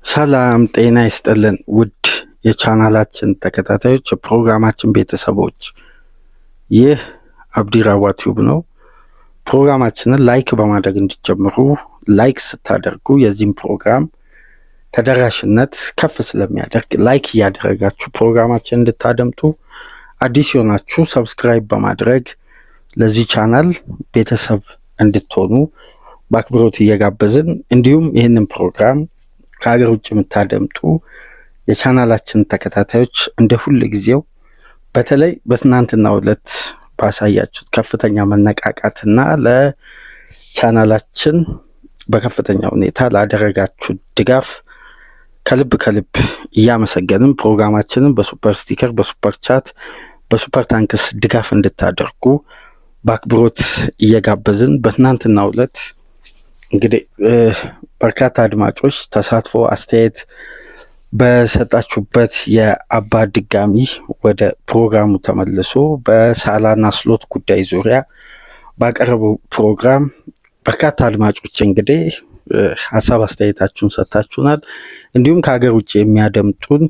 ሰላም ጤና ይስጥልን ውድ የቻናላችን ተከታታዮች የፕሮግራማችን ቤተሰቦች፣ ይህ አብዲራዋ ቲዩብ ነው። ፕሮግራማችንን ላይክ በማድረግ እንዲጀምሩ፣ ላይክ ስታደርጉ የዚህም ፕሮግራም ተደራሽነት ከፍ ስለሚያደርግ ላይክ እያደረጋችሁ ፕሮግራማችን እንድታደምጡ፣ አዲስ የሆናችሁ ሰብስክራይብ በማድረግ ለዚህ ቻናል ቤተሰብ እንድትሆኑ በአክብሮት እየጋበዝን፣ እንዲሁም ይህንን ፕሮግራም ከሀገር ውጭ የምታደምጡ የቻናላችን ተከታታዮች እንደ ሁል ጊዜው በተለይ በትናንትናው ዕለት ባሳያችሁት ከፍተኛ መነቃቃትና ለቻናላችን በከፍተኛ ሁኔታ ላደረጋችሁ ድጋፍ ከልብ እያመሰገንን ፕሮግራማችንን በሱፐር ስቲከር፣ በሱፐር ቻት፣ በሱፐር ታንክስ ድጋፍ እንድታደርጉ በአክብሮት እየጋበዝን በትናንትናው ዕለት እንግዲህ በርካታ አድማጮች ተሳትፎ አስተያየት በሰጣችሁበት የአባ ድጋሚ ወደ ፕሮግራሙ ተመልሶ በሳላና ስሎት ጉዳይ ዙሪያ ባቀረበው ፕሮግራም በርካታ አድማጮች እንግዲህ ሀሳብ አስተያየታችሁን ሰጥታችሁናል። እንዲሁም ከሀገር ውጭ የሚያደምጡን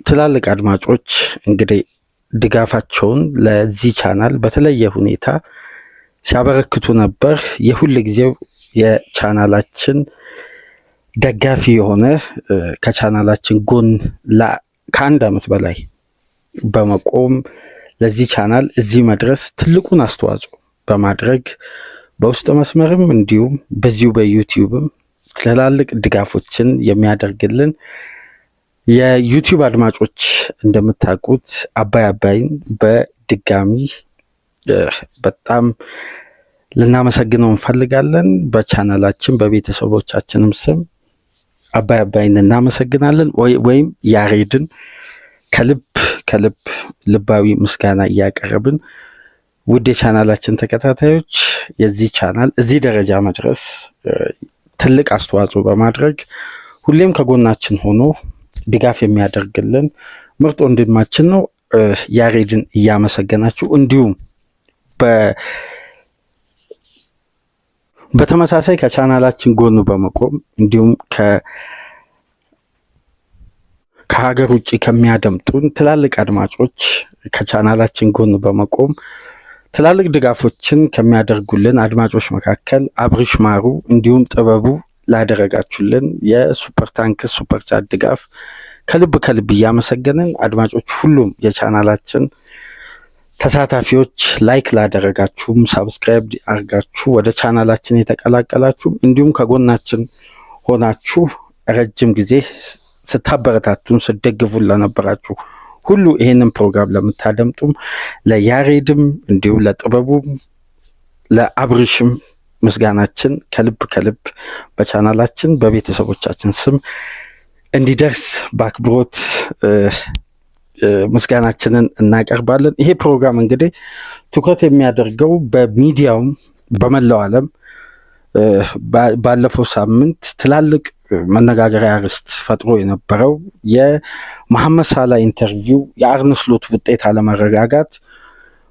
ትላልቅ አድማጮች እንግዲህ ድጋፋቸውን ለዚህ ቻናል በተለየ ሁኔታ ሲያበረክቱ ነበር። የሁል ጊዜው የቻናላችን ደጋፊ የሆነ ከቻናላችን ጎን ከአንድ ዓመት በላይ በመቆም ለዚህ ቻናል እዚህ መድረስ ትልቁን አስተዋጽኦ በማድረግ በውስጥ መስመርም እንዲሁም በዚሁ በዩቲዩብም ትላልቅ ድጋፎችን የሚያደርግልን የዩቲዩብ አድማጮች እንደምታውቁት አባይን በድጋሚ በጣም ልናመሰግነው እንፈልጋለን። በቻናላችን በቤተሰቦቻችንም ስም አባይን እናመሰግናለን። ወይም ያሬድን ከልብ ልባዊ ምስጋና እያቀረብን ውድ የቻናላችን ተከታታዮች የዚህ ቻናል እዚህ ደረጃ መድረስ ትልቅ አስተዋጽኦ በማድረግ ሁሌም ከጎናችን ሆኖ ድጋፍ የሚያደርግልን ምርጥ ወንድማችን ነው። ያሬድን እያመሰገናችሁ እንዲሁም በተመሳሳይ ከቻናላችን ጎን በመቆም እንዲሁም ከሀገር ውጭ ከሚያደምጡን ትላልቅ አድማጮች ከቻናላችን ጎን በመቆም ትላልቅ ድጋፎችን ከሚያደርጉልን አድማጮች መካከል አብርሽ ማሩ እንዲሁም ጥበቡ ላደረጋችሁልን የሱፐር ታንክስ ሱፐር ቻት ድጋፍ ከልብ እያመሰገንን አድማጮች ሁሉም የቻናላችን ተሳታፊዎች ላይክ ላደረጋችሁም ሳብስክራይብ አድርጋችሁ ወደ ቻናላችን የተቀላቀላችሁ እንዲሁም ከጎናችን ሆናችሁ ረጅም ጊዜ ስታበረታቱን ስደግፉን ለነበራችሁ ሁሉ ይሄንን ፕሮግራም ለምታደምጡም ለያሬድም እንዲሁም ለጥበቡም ለአብርሽም ምስጋናችን ከልብ በቻናላችን በቤተሰቦቻችን ስም እንዲደርስ በአክብሮት ምስጋናችንን እናቀርባለን። ይሄ ፕሮግራም እንግዲህ ትኩረት የሚያደርገው በሚዲያውም በመላው ዓለም ባለፈው ሳምንት ትላልቅ መነጋገሪያ ርዕስ ፈጥሮ የነበረው የመሐመድ ሳላ ኢንተርቪው የአርነ ስሎት ውጤት አለመረጋጋት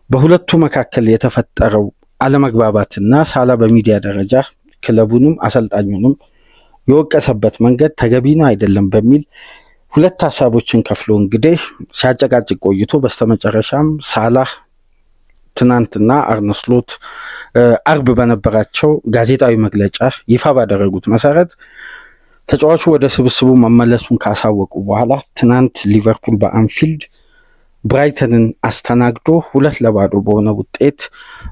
በሁለቱ መካከል የተፈጠረው አለመግባባትና ሳላ በሚዲያ ደረጃ ክለቡንም አሰልጣኙንም የወቀሰበት መንገድ ተገቢ ነው አይደለም በሚል ሁለት ሀሳቦችን ከፍሎ እንግዲህ ሲያጨቃጭቅ ቆይቶ በስተመጨረሻም ሳላህ ትናንትና አርነ ስሎት አርብ በነበራቸው ጋዜጣዊ መግለጫ ይፋ ባደረጉት መሰረት ተጫዋቹ ወደ ስብስቡ መመለሱን ካሳወቁ በኋላ ትናንት ሊቨርፑል በአንፊልድ ብራይተንን አስተናግዶ 2-0 በሆነ ውጤት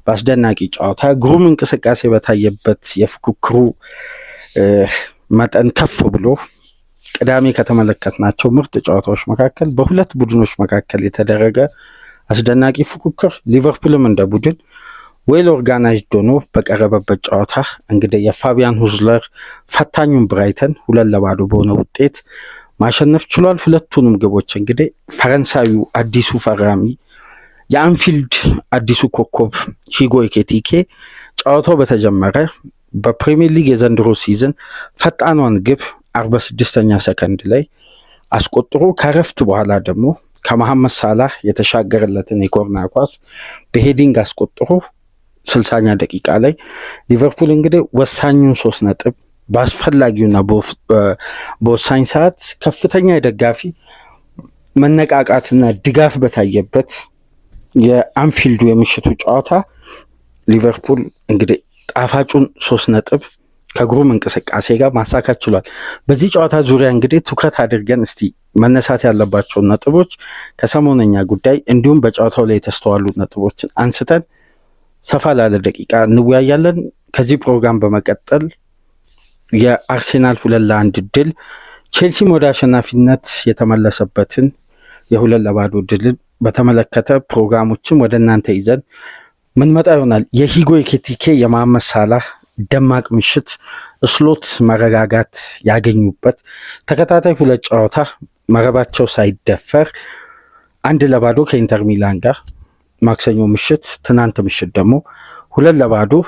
በአስደናቂ ጨዋታ ግሩም እንቅስቃሴ በታየበት የፉክክሩ መጠን ከፍ ብሎ ቅዳሜ ከተመለከትናቸው ምርጥ ጨዋታዎች መካከል በሁለት ቡድኖች መካከል የተደረገ አስደናቂ ፉክክር ሊቨርፑልም እንደ ቡድን ዌል ኦርጋናይዝድ ሆኖ በቀረበበት ጨዋታ እንግዲህ የፋቢያን ሁዝለር ፈታኙን ብራይተን 2-0 በሆነ ውጤት ማሸነፍ ችሏል። ሁለቱንም ግቦች እንግዲህ ፈረንሳዊው አዲሱ ፈራሚ የአንፊልድ አዲሱ ኮከብ ሂጎ ኤኪቲኬ ጨዋታው በተጀመረ በፕሪሚየር ሊግ የዘንድሮ ሲዝን ፈጣኗን ግብ 46ኛ ሰከንድ ላይ አስቆጥሮ ከረፍት በኋላ ደግሞ ከመሐመድ ሳላህ የተሻገረለትን የኮርነር ኳስ በሄዲንግ አስቆጥሮ 60ኛ ደቂቃ ላይ ሊቨርፑል እንግዲህ ወሳኙን 3 ነጥብ በአስፈላጊውና በወሳኝ ሰዓት ከፍተኛ የደጋፊ መነቃቃትና ድጋፍ በታየበት የአንፊልዱ የምሽቱ ጨዋታ ሊቨርፑል እንግዲህ ጣፋጩን 3 ነጥብ ከግሩም እንቅስቃሴ ጋር ማሳካት ችሏል። በዚህ ጨዋታ ዙሪያ እንግዲህ ትኩረት አድርገን እስቲ መነሳት ያለባቸውን ነጥቦች ከሰሞነኛ ጉዳይ እንዲሁም በጨዋታው ላይ የተስተዋሉ ነጥቦችን አንስተን ሰፋ ላለ ደቂቃ እንወያያለን። ከዚህ ፕሮግራም በመቀጠል የአርሴናል 2-1 ድል ቼልሲም ወደ አሸናፊነት የተመለሰበትን የ2-0 ድልን በተመለከተ ፕሮግራሞችን ወደ እናንተ ይዘን ምንመጣ ይሆናል። የሂጎ ኤኪቲኬ የመሐመድ ሳላህ ደማቅ ምሽት ስሎት መረጋጋት ያገኙበት ተከታታይ 2 ጨዋታ መረባቸው ሳይደፈር 1-0 ከኢንተር ሚላን ጋር ማክሰኞ ምሽት፣ ትናንት ምሽት ደግሞ 2-0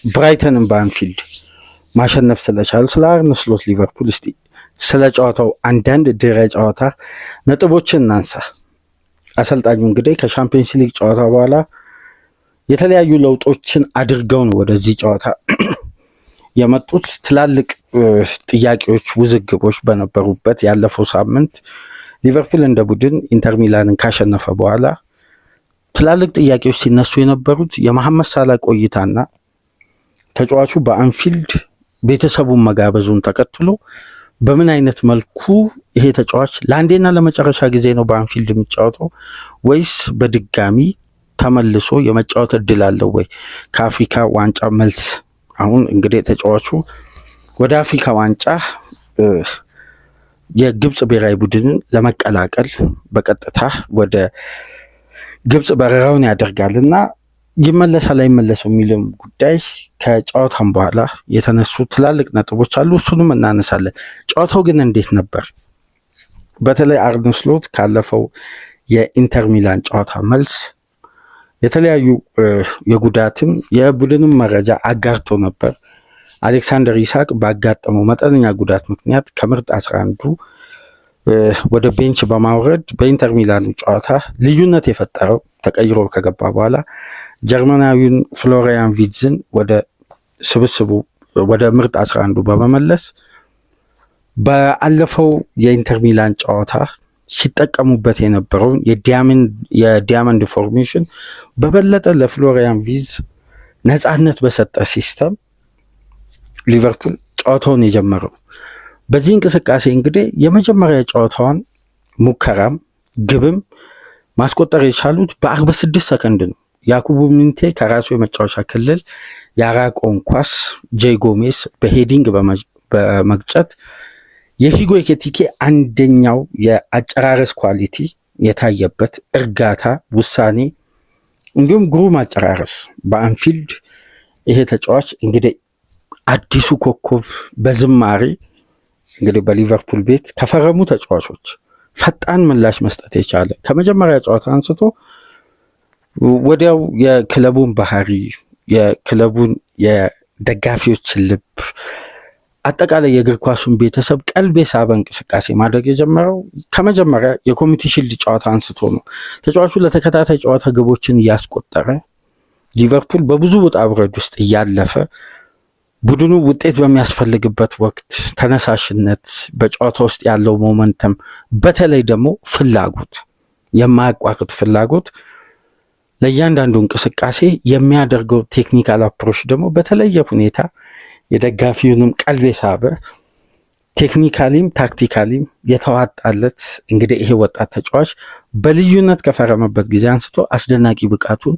ብራይተንን በአንፊልድ ማሸነፍ ስለቻሉ ስለ አርነ ስሎት ሊቨርፑል እስቲ ስለ ጨዋታው አንዳንድ ድረ ጨዋታ ነጥቦችን እናንሳ። አሰልጣኙ እንግዲህ ከሻምፒዮንስ ሊግ ጨዋታ በኋላ የተለያዩ ለውጦችን አድርገው ነው ወደዚህ ጨዋታ የመጡት። ትላልቅ ጥያቄዎች፣ ውዝግቦች በነበሩበት ያለፈው ሳምንት ሊቨርፑል እንደ ቡድን ኢንተር ሚላንን ካሸነፈ በኋላ ትላልቅ ጥያቄዎች ሲነሱ የነበሩት የመሐመድ ሳላህ ቆይታና ተጫዋቹ በአንፊልድ ቤተሰቡን መጋበዙን ተከትሎ በምን አይነት መልኩ ይሄ ተጫዋች ለአንዴና ለመጨረሻ ጊዜ ነው በአንፊልድ የሚጫወተው ወይስ በድጋሚ ተመልሶ የመጫወት እድል አለው ወይ? ከአፍሪካ ዋንጫ መልስ አሁን እንግዲህ ተጫዋቹ ወደ አፍሪካ ዋንጫ የግብጽ ብሔራዊ ቡድንን ለመቀላቀል በቀጥታ ወደ ግብጽ በረራውን ያደርጋልና ይመለሳል አይመለስም የሚልም ጉዳይ ከጨዋታም በኋላ የተነሱ ትላልቅ ነጥቦች አሉ። እሱንም እናነሳለን። ጨዋታው ግን እንዴት ነበር? በተለይ አርነ ስሎት ካለፈው የኢንተር ሚላን ጨዋታ መልስ የተለያዩ የጉዳትም የቡድንም መረጃ አጋርቶ ነበር። አሌክሳንደር ኢሳቅ ባጋጠመው መጠነኛ ጉዳት ምክንያት ከምርጥ 11ዱ ወደ ቤንች በማውረድ በኢንተር ሚላኑ ጨዋታ ልዩነት የፈጠረው ተቀይሮ ከገባ በኋላ ጀርመናዊውን ፍሎሪያን ቪትዝን ወደ ስብስቡ ወደ ምርጥ 11ዱ በመመለስ በአለፈው የኢንተር ሚላን ጨዋታ ሲጠቀሙበት የነበረውን የዲያመንድ ፎርሜሽን በበለጠ ለፍሎሪያን ቪትዝ ነፃነት በሰጠ ሲስተም ሊቨርፑል ጨዋታውን የጀመረው። በዚህ እንቅስቃሴ እንግዲህ የመጀመሪያ ጨዋታዋን ሙከራም ግብም ማስቆጠር የቻሉት በ46 ሰከንድ ነው። ያኩቡ ሚንቴ ከራሱ የመጫወቻ ክልል ያራቀውን ኳስ ጄይ ጎሜስ በሄዲንግ በመግጨት የሂጎ ኤኪቲኬ አንደኛው የአጨራረስ ኳሊቲ የታየበት እርጋታ፣ ውሳኔ እንዲሁም ግሩም አጨራረስ በአንፊልድ ይሄ ተጫዋች እንግዲህ አዲሱ ኮከብ በዝማሬ እንግዲህ በሊቨርፑል ቤት ከፈረሙ ተጫዋቾች ፈጣን ምላሽ መስጠት የቻለ ከመጀመሪያ ጨዋታ አንስቶ ወዲያው የክለቡን ባህሪ፣ የክለቡን የደጋፊዎችን ልብ፣ አጠቃላይ የእግር ኳሱን ቤተሰብ ቀልብ የሳበ እንቅስቃሴ ማድረግ የጀመረው ከመጀመሪያ የኮሚኒቲ ሺልድ ጨዋታ አንስቶ ነው። ተጫዋቹ ለተከታታይ ጨዋታ ግቦችን እያስቆጠረ ሊቨርፑል በብዙ ውጣ ውረድ ውስጥ እያለፈ ቡድኑ ውጤት በሚያስፈልግበት ወቅት ተነሳሽነት፣ በጨዋታ ውስጥ ያለው ሞመንተም፣ በተለይ ደግሞ ፍላጎት፣ የማያቋርጥ ፍላጎት ለእያንዳንዱ እንቅስቃሴ የሚያደርገው ቴክኒካል አፕሮች ደግሞ በተለየ ሁኔታ የደጋፊውንም ቀልብ የሳበ ቴክኒካሊም ታክቲካሊም የተዋጣለት እንግዲህ ይሄ ወጣት ተጫዋች በልዩነት ከፈረመበት ጊዜ አንስቶ አስደናቂ ብቃቱን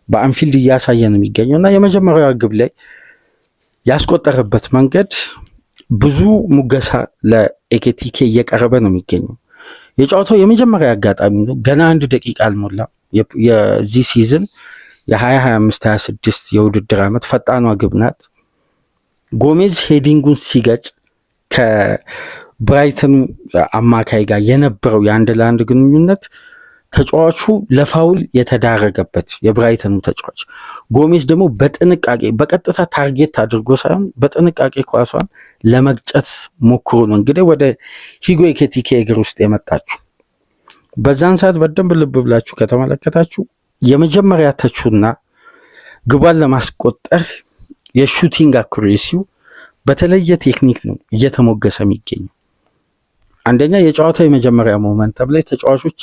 በአንፊልድ እያሳየ ነው የሚገኘው እና የመጀመሪያው ግብ ላይ ያስቆጠረበት መንገድ ብዙ ሙገሳ ለኤኪቲኬ እየቀረበ ነው የሚገኘው። የጨዋታው የመጀመሪያ አጋጣሚ ነው። ገና 1 ደቂቃ አልሞላም። የዚህ ሲዝን የ2025-26 የውድድር ዓመት ፈጣኗ ግብ ናት። ጎሜዝ ሄዲንጉን ሲገጭ ከብራይተኑ አማካይ ጋር የነበረው የ1-ለ1 ግንኙነት ተጫዋቹ ለፋውል የተዳረገበት የብራይተኑ ተጫዋች ጎሜዝ ደግሞ በጥንቃቄ በቀጥታ ታርጌት አድርጎ ሳይሆን በጥንቃቄ ኳሷን ለመግጨት ሞክሮ ነው እንግዲህ ወደ ሂጎ ኤኪቲኬ እግር ውስጥ የመጣችሁ። በዛን ሰዓት በደንብ ልብ ብላችሁ ከተመለከታችሁ የመጀመሪያ ተቹና ግቧን ለማስቆጠር የሹቲንግ አኩሬሲው በተለየ ቴክኒክ ነው እየተሞገሰ የሚገኘው። አንደኛ የጨዋታው የመጀመሪያ ሞመንተም ላይ ተጫዋቾች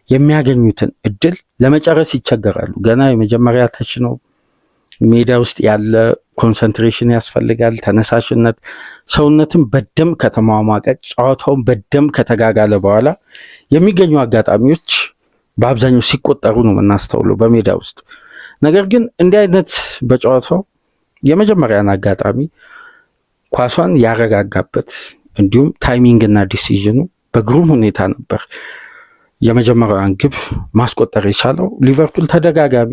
የሚያገኙትን እድል ለመጨረስ ይቸገራሉ። ገና የመጀመሪያ ተች ነው። ሜዳ ውስጥ ያለ ኮንሰንትሬሽን ያስፈልጋል፣ ተነሳሽነት። ሰውነትን በደም ከተሟሟቀ ጨዋታውን በደም ከተጋጋለ በኋላ የሚገኙ አጋጣሚዎች በአብዛኛው ሲቆጠሩ ነው የምናስተውለው በሜዳ ውስጥ። ነገር ግን እንዲህ አይነት በጨዋታው የመጀመሪያን አጋጣሚ ኳሷን ያረጋጋበት እንዲሁም ታይሚንግ እና ዲሲዥኑ በግሩም ሁኔታ ነበር የመጀመሪያዋን ግብ ማስቆጠር የቻለው። ሊቨርፑል ተደጋጋሚ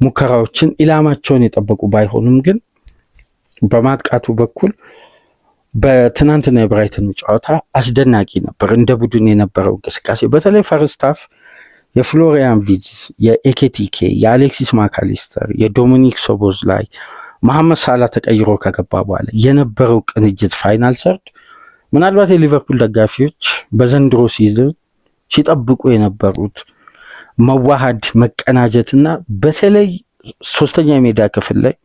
ሙከራዎችን ኢላማቸውን የጠበቁ ባይሆኑም ግን በማጥቃቱ በኩል በትናንትና የብራይተን ጨዋታ አስደናቂ ነበር። እንደ ቡድን የነበረው እንቅስቃሴ በተለይ ፈርስት ሃፍ የፍሎሪያን ቪትዝ፣ የኤኬቲኬ፣ የአሌክሲስ ማካሊስተር፣ የዶሚኒክ ሶቦዝላይ፣ መሐመድ ሳላ ተቀይሮ ከገባ በኋላ የነበረው ቅንጅት ፋይናል ሰርድ ምናልባት የሊቨርፑል ደጋፊዎች በዘንድሮ ሲዝን ሲጠብቁ የነበሩት መዋሃድ፣ መቀናጀትና በተለይ ሶስተኛ የሜዳ ክፍል ላይ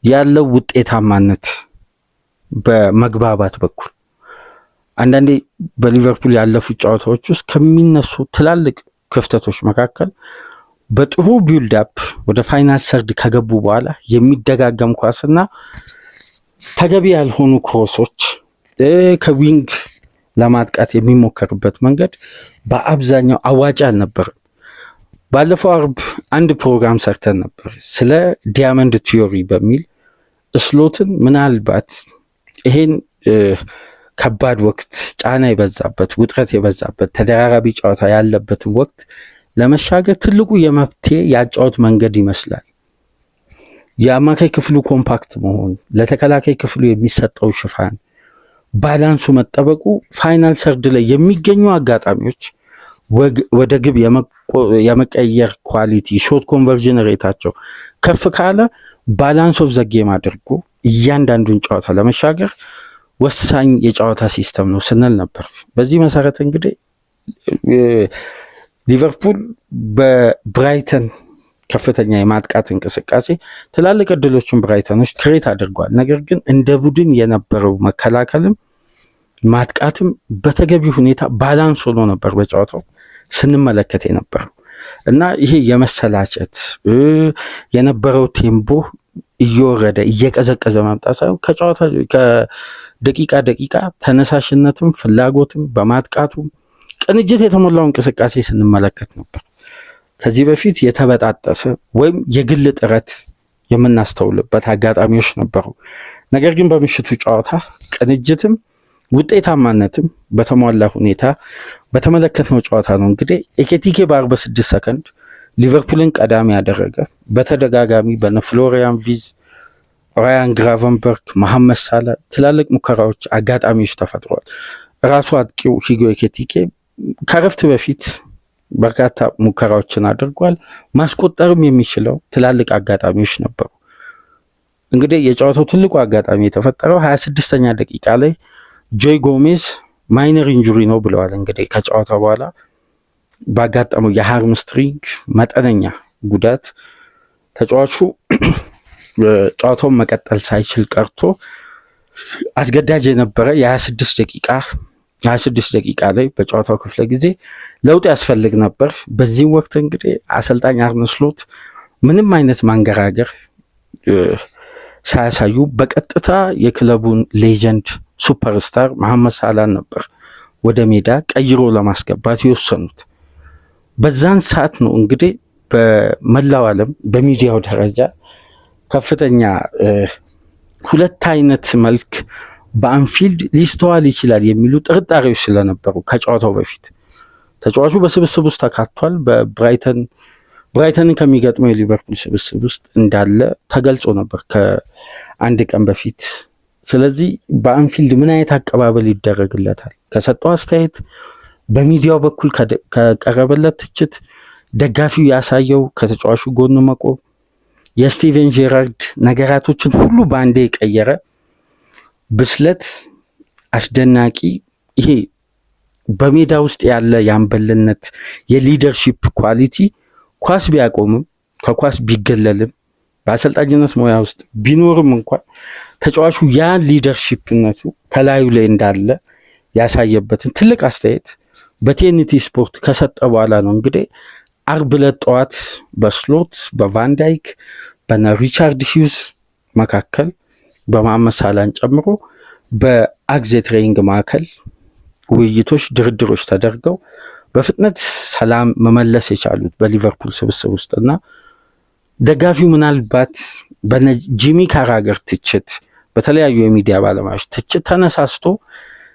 ያለው ውጤታማነት በመግባባት በኩል አንዳንዴ በሊቨርፑል ያለፉት ጨዋታዎች ውስጥ ከሚነሱ ትላልቅ ክፍተቶች መካከል በጥሩ ቢልድ አፕ ወደ ፋይናል ሰርድ ከገቡ በኋላ የሚደጋገም ኳስና ተገቢ ያልሆኑ ክሮሶች ከዊንግ ለማጥቃት የሚሞከርበት መንገድ በአብዛኛው አዋጭ አልነበረም። ባለፈው አርብ አንድ ፕሮግራም ሰርተን ነበር ስለ ዲያመንድ ቲዮሪ በሚል ስሎትን ምናልባት ይሄን ከባድ ወቅት፣ ጫና የበዛበት፣ ውጥረት የበዛበት፣ ተደራራቢ ጨዋታ ያለበትን ወቅት ለመሻገር ትልቁ የመፍትሄ ያጫወት መንገድ ይመስላል። የአማካይ ክፍሉ ኮምፓክት መሆን፣ ለተከላካይ ክፍሉ የሚሰጠው ሽፋን፣ ባላንሱ መጠበቁ ፋይናል ሰርድ ላይ የሚገኙ አጋጣሚዎች ወደ ግብ የመቀየር ኳሊቲ፣ ሾት ኮንቨርዥን ሬታቸው ከፍ ካለ ባላንስ ኦፍ ዘ ጌም አድርጎ እያንዳንዱን ጨዋታ ለመሻገር ወሳኝ የጨዋታ ሲስተም ነው ስንል ነበር። በዚህ መሰረት እንግዲህ ሊቨርፑል በብራይተን ከፍተኛ የማጥቃት እንቅስቃሴ ትላልቅ እድሎችን ብራይተኖች ክሬት አድርጓል። ነገር ግን እንደ ቡድን የነበረው መከላከልም ማጥቃትም በተገቢ ሁኔታ ባላንስ ሆኖ ነበር በጨዋታው ስንመለከት የነበረው እና ይሄ የመሰላቸት የነበረው ቴምፖ እየወረደ እየቀዘቀዘ መምጣት ሳይሆን ከጨዋታ ከደቂቃ ደቂቃ ተነሳሽነትም ፍላጎትም በማጥቃቱ ቅንጅት የተሞላው እንቅስቃሴ ስንመለከት ነበር። ከዚህ በፊት የተበጣጠሰ ወይም የግል ጥረት የምናስተውልበት አጋጣሚዎች ነበሩ። ነገር ግን በምሽቱ ጨዋታ ቅንጅትም ውጤታማነትም በተሟላ ሁኔታ በተመለከትነው ጨዋታ ነው። እንግዲህ ኤኬቲኬ በ46 ሰከንድ ሊቨርፑልን ቀዳሚ ያደረገ በተደጋጋሚ በነ ፍሎሪያን ቪዝ፣ ራያን ግራቨንበርግ፣ መሐመድ ሳላ ትላልቅ ሙከራዎች፣ አጋጣሚዎች ተፈጥሯል። ራሱ አጥቂው ሂጎ ኤኬቲኬ ከረፍት በፊት በርካታ ሙከራዎችን አድርጓል። ማስቆጠርም የሚችለው ትላልቅ አጋጣሚዎች ነበሩ። እንግዲህ የጨዋታው ትልቁ አጋጣሚ የተፈጠረው 26ኛ ደቂቃ ላይ ጆይ ጎሜዝ ማይነር ኢንጁሪ ነው ብለዋል። እንግዲህ ከጨዋታ በኋላ ባጋጠመው የሃርምስትሪንግ መጠነኛ ጉዳት ተጫዋቹ ጨዋታውን መቀጠል ሳይችል ቀርቶ አስገዳጅ የነበረ የ26 ደቂቃ ላይ በጨዋታው ክፍለ ጊዜ ለውጥ ያስፈልግ ነበር። በዚህ ወቅት እንግዲህ አሰልጣኝ አርነ ስሎት ምንም አይነት ማንገራገር ሳያሳዩ በቀጥታ የክለቡን ሌጀንድ ሱፐርስታር መሐመድ ሳላን ነበር ወደ ሜዳ ቀይሮ ለማስገባት የወሰኑት። በዛን ሰዓት ነው እንግዲህ በመላው ዓለም በሚዲያው ደረጃ ከፍተኛ ሁለት አይነት መልክ በአንፊልድ ሊስተዋል ይችላል የሚሉ ጥርጣሬዎች ስለነበሩ ከጨዋታው በፊት ተጫዋቹ በስብስብ ውስጥ ተካቷል። ብራይተንን ከሚገጥመው የሊቨርፑል ስብስብ ውስጥ እንዳለ ተገልጾ ነበር ከአንድ ቀን በፊት። ስለዚህ በአንፊልድ ምን አይነት አቀባበል ይደረግለታል? ከሰጠው አስተያየት፣ በሚዲያው በኩል ከቀረበለት ትችት፣ ደጋፊው ያሳየው ከተጫዋቹ ጎን መቆም፣ የስቲቨን ጄራርድ ነገራቶችን ሁሉ በአንዴ የቀየረ ብስለት፣ አስደናቂ ይሄ በሜዳ ውስጥ ያለ የአምበልነት የሊደርሺፕ ኳሊቲ ኳስ ቢያቆምም ከኳስ ቢገለልም በአሰልጣኝነት ሙያ ውስጥ ቢኖርም እንኳን ተጫዋቹ ያን ሊደርሺፕነቱ ከላዩ ላይ እንዳለ ያሳየበትን ትልቅ አስተያየት በቲኤንቲ ስፖርት ከሰጠ በኋላ ነው እንግዲህ አርብ ዕለት ጠዋት በስሎት በቫንዳይክ በነ ሪቻርድ ሂውዝ መካከል በመሐመድ ሳላህን ጨምሮ በአግዜ ትሬኒንግ ማዕከል ውይይቶች፣ ድርድሮች ተደርገው በፍጥነት ሰላም መመለስ የቻሉት በሊቨርፑል ስብስብ ውስጥና ደጋፊው ምናልባት በጂሚ ካራገር ትችት፣ በተለያዩ የሚዲያ ባለሙያዎች ትችት ተነሳስቶ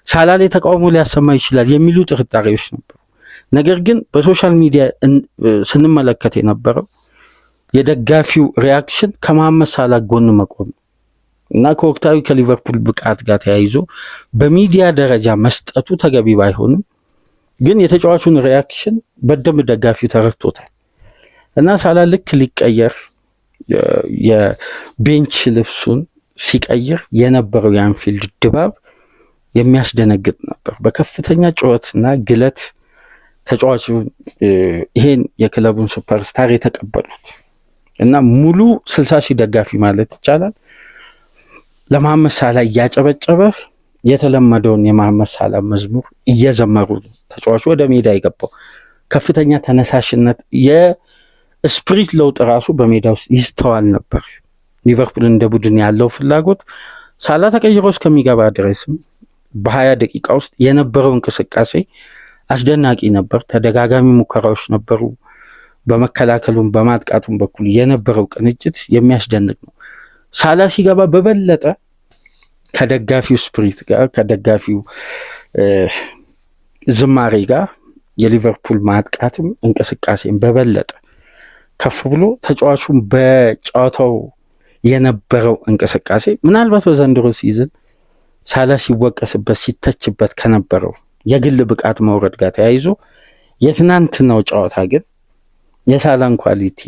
ሳላህ ላይ ተቃውሞ ሊያሰማ ይችላል የሚሉ ጥርጣሬዎች ነበሩ። ነገር ግን በሶሻል ሚዲያ ስንመለከት የነበረው የደጋፊው ሪያክሽን ከመሐመድ ሳላህ ጎን መቆም እና ከወቅታዊ ከሊቨርፑል ብቃት ጋር ተያይዞ በሚዲያ ደረጃ መስጠቱ ተገቢ ባይሆንም ግን የተጫዋቹን ሪያክሽን በደንብ ደጋፊው ተረድቶታል እና ሳላህ ልክ ሊቀየር የቤንች ልብሱን ሲቀይር የነበረው የአንፊልድ ድባብ የሚያስደነግጥ ነበር። በከፍተኛ ጩኸትና ግለት ተጫዋቹ ይሄን የክለቡን ሱፐርስታር የተቀበሉት እና ሙሉ 60,000 ደጋፊ ማለት ይቻላል ለመሐመድ ሳላህ እያጨበጨበ የተለመደውን የመሐመድ ሳላህ መዝሙር እየዘመሩ ተጫዋቹ ወደ ሜዳ የገባው። ከፍተኛ ተነሳሽነት፣ የስፕሪት ለውጥ ራሱ በሜዳ ውስጥ ይስተዋል ነበር። ሊቨርፑል እንደ ቡድን ያለው ፍላጎት ሳላህ ተቀይሮ እስከሚገባ ድረስም በ20 ደቂቃ ውስጥ የነበረው እንቅስቃሴ አስደናቂ ነበር። ተደጋጋሚ ሙከራዎች ነበሩ። በመከላከሉም በማጥቃቱም በኩል የነበረው ቅንጅት የሚያስደንቅ ነው። ሳላህ ሲገባ በበለጠ ከደጋፊው ስፕሪት ጋር ከደጋፊው ዝማሬ ጋር የሊቨርፑል ማጥቃትም እንቅስቃሴም በበለጠ ከፍ ብሎ ተጫዋቹም በጨዋታው የነበረው እንቅስቃሴ ምናልባት በዘንድሮ ሲዝን ሳላህ ሲወቀስበት ሲተችበት ከነበረው የግል ብቃት መውረድ ጋር ተያይዞ የትናንትናው ጨዋታ ግን የሳላህን ኳሊቲ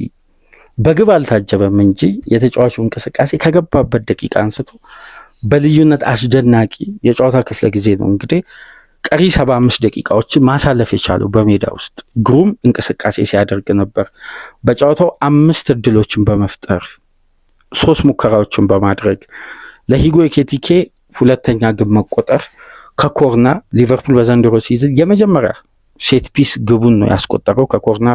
በግብ አልታጀበም እንጂ የተጫዋቹ እንቅስቃሴ ከገባበት ደቂቃ አንስቶ በልዩነት አስደናቂ የጨዋታ ክፍለ ጊዜ ነው። እንግዲህ ቀሪ 75 ደቂቃዎችን ማሳለፍ የቻለው በሜዳ ውስጥ ግሩም እንቅስቃሴ ሲያደርግ ነበር። በጨዋታው 5 እድሎችን በመፍጠር 3 ሙከራዎችን በማድረግ ለሂጎ ኤኪቲኬ ሁለተኛ ግብ መቆጠር ከኮርና ሊቨርፑል በዘንድሮ ሲዝን የመጀመሪያ ሴት ፒስ ግቡን ነው ያስቆጠረው ከኮርና።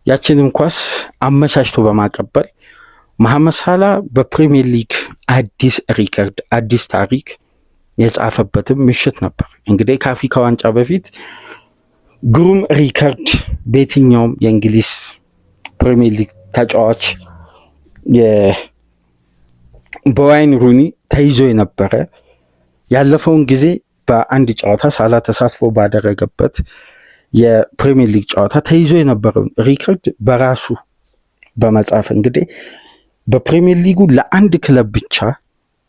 ያችንም ኳስ አመቻችቶ በማቀበል መሐመድ ሳላህ በፕሪሚየር ሊግ አዲስ ሪከርድ አዲስ ታሪክ የጻፈበትም ምሽት ነበር። እንግዲህ ከአፍሪካ ዋንጫ በፊት ግሩም ሪከርድ በየትኛውም የእንግሊዝ ፕሪሚየር ሊግ ተጫዋች በዋይን ሩኒ ተይዞ የነበረ ያለፈውን ጊዜ በአንድ ጨዋታ ሳላህ ተሳትፎ ባደረገበት የፕሪሚየር ሊግ ጨዋታ ተይዞ የነበረውን ሪከርድ በራሱ በመጻፍ እንግዲህ በፕሪሚየር ሊጉ ለአንድ ክለብ ብቻ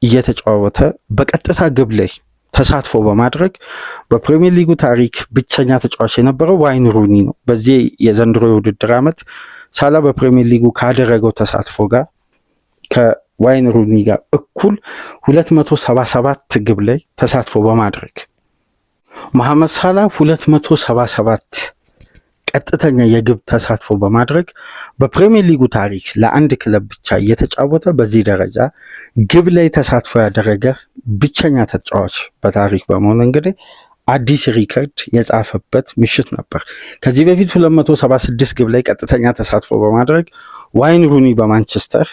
እየተጫወተ በቀጥታ ግብ ላይ ተሳትፎ በማድረግ በፕሪሚየር ሊጉ ታሪክ ብቸኛ ተጫዋች የነበረው ዋይን ሩኒ ነው። በዚህ የዘንድሮ የውድድር ዓመት ሳላህ በፕሪሚየር ሊጉ ካደረገው ተሳትፎ ጋር ከዋይን ሩኒ ጋር እኩል 277 ግብ ላይ ተሳትፎ በማድረግ መሐመድ ሳላህ 277 ቀጥተኛ የግብ ተሳትፎ በማድረግ በፕሪሚየር ሊጉ ታሪክ ለአንድ ክለብ ብቻ እየተጫወተ በዚህ ደረጃ ግብ ላይ ተሳትፎ ያደረገ ብቸኛ ተጫዋች በታሪክ በመሆኑ እንግዲህ አዲስ ሪከርድ የጻፈበት ምሽት ነበር። ከዚህ በፊት 276 ግብ ላይ ቀጥተኛ ተሳትፎ በማድረግ ዋይን ሩኒ በማንቸስተር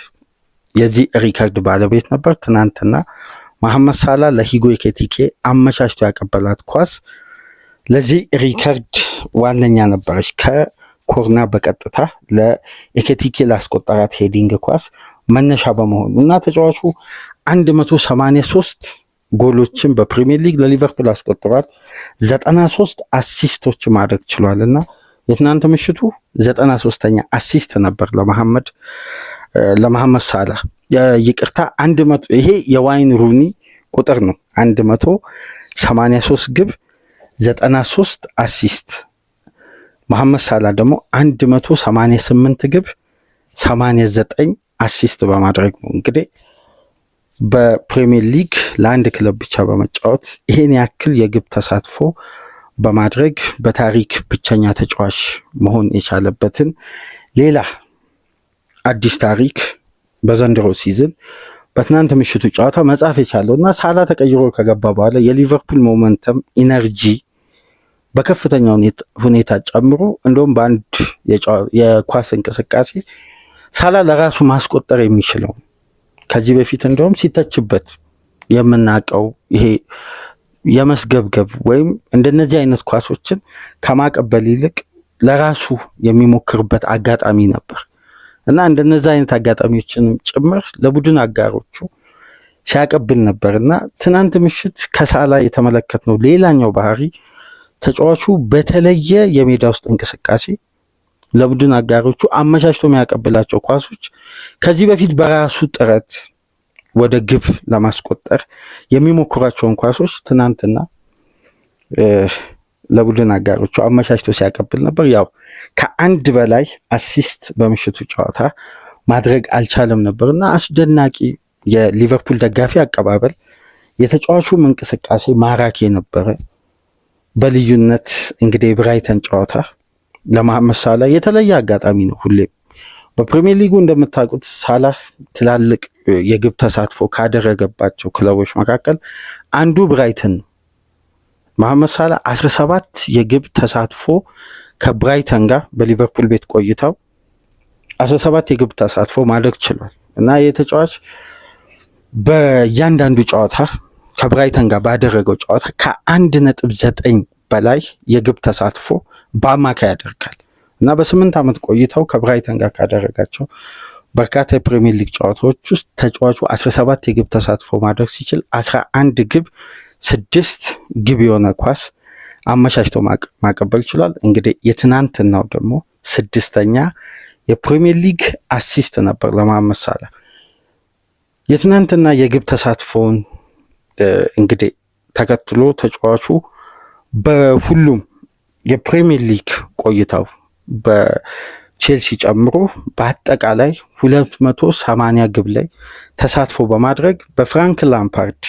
የዚህ ሪከርድ ባለቤት ነበር። ትናንትና መሐመድ ሳላህ ለሂጎ ኤኪቲኬ አመቻችቶ ያቀበላት ኳስ ለዚህ ሪከርድ ዋነኛ ነበረች። ከኮርና በቀጥታ ለኤኪቲኬ ላስቆጠራት ሄዲንግ ኳስ መነሻ በመሆኑ እና ተጫዋቹ 183 ጎሎችን በፕሪሚየር ሊግ ለሊቨርፑል አስቆጥሯል። 93 አሲስቶች ማድረግ ችሏል እና የትናንት ምሽቱ 93ኛ አሲስት ነበር ለመሐመድ ሳላህ። ይቅርታ 100 ይሄ የዋይን ሩኒ ቁጥር ነው። 183 ግብ 93 አሲስት። መሐመድ ሳላህ ደግሞ 188 ግብ 89 አሲስት በማድረግ ነው እንግዲህ በፕሪሚየር ሊግ ለአንድ ክለብ ብቻ በመጫወት ይሄን ያክል የግብ ተሳትፎ በማድረግ በታሪክ ብቸኛ ተጫዋች መሆን የቻለበትን ሌላ አዲስ ታሪክ በዘንድሮ ሲዝን በትናንት ምሽቱ ጨዋታ መጻፍ የቻለውና ሳላ ተቀይሮ ከገባ በኋላ የሊቨርፑል ሞመንተም ኢነርጂ በከፍተኛ ሁኔታ ጨምሮ እንደውም በአንድ የኳስ እንቅስቃሴ ሳላ ለራሱ ማስቆጠር የሚችለው ከዚህ በፊት እንደውም ሲተችበት የምናውቀው ይሄ የመስገብገብ ወይም እንደነዚህ አይነት ኳሶችን ከማቀበል ይልቅ ለራሱ የሚሞክርበት አጋጣሚ ነበር እና እንደነዚህ አይነት አጋጣሚዎችንም ጭምር ለቡድን አጋሮቹ ሲያቀብል ነበር እና ትናንት ምሽት ከሳላ የተመለከትነው ሌላኛው ባህሪ ተጫዋቹ በተለየ የሜዳ ውስጥ እንቅስቃሴ ለቡድን አጋሮቹ አመቻችቶ የሚያቀብላቸው ኳሶች ከዚህ በፊት በራሱ ጥረት ወደ ግብ ለማስቆጠር የሚሞክራቸውን ኳሶች ትናንትና ለቡድን አጋሮቹ አመቻችቶ ሲያቀብል ነበር። ያው ከአንድ በላይ አሲስት በምሽቱ ጨዋታ ማድረግ አልቻለም ነበር እና አስደናቂ የሊቨርፑል ደጋፊ አቀባበል፣ የተጫዋቹም እንቅስቃሴ ማራኪ የነበረ በልዩነት እንግዲህ የብራይተን ጨዋታ ለመሐመድ ሳላ የተለየ አጋጣሚ ነው። ሁሌም በፕሪሚየር ሊጉ እንደምታውቁት ሳላ ትላልቅ የግብ ተሳትፎ ካደረገባቸው ክለቦች መካከል አንዱ ብራይተን ነው። መሐመድ ሳላ 17 የግብ ተሳትፎ ከብራይተን ጋር በሊቨርፑል ቤት ቆይታው 17 የግብ ተሳትፎ ማድረግ ችሏል እና የተጫዋች በእያንዳንዱ ጨዋታ ከብራይተን ጋር ባደረገው ጨዋታ ከ1.9 በላይ የግብ ተሳትፎ በአማካይ ያደርጋል እና በ8 ዓመት ቆይታው ከብራይተን ጋር ካደረጋቸው በርካታ የፕሪሚየር ሊግ ጨዋታዎች ውስጥ ተጫዋቹ 17 የግብ ተሳትፎ ማድረግ ሲችል 11 ግብ 6 ግብ የሆነ ኳስ አመቻችቶ ማቀበል ችሏል። እንግዲህ የትናንትናው ደግሞ 6ኛ የፕሪሚየር ሊግ አሲስት ነበር ለመሐመድ ሳላ። የትናንትና የግብ ተሳትፎውን እንግዲህ ተከትሎ ተጫዋቹ በሁሉም የፕሪሚየር ሊግ ቆይታው በቼልሲ ጨምሮ በአጠቃላይ 280 ግብ ላይ ተሳትፎ በማድረግ በፍራንክ ላምፓርድ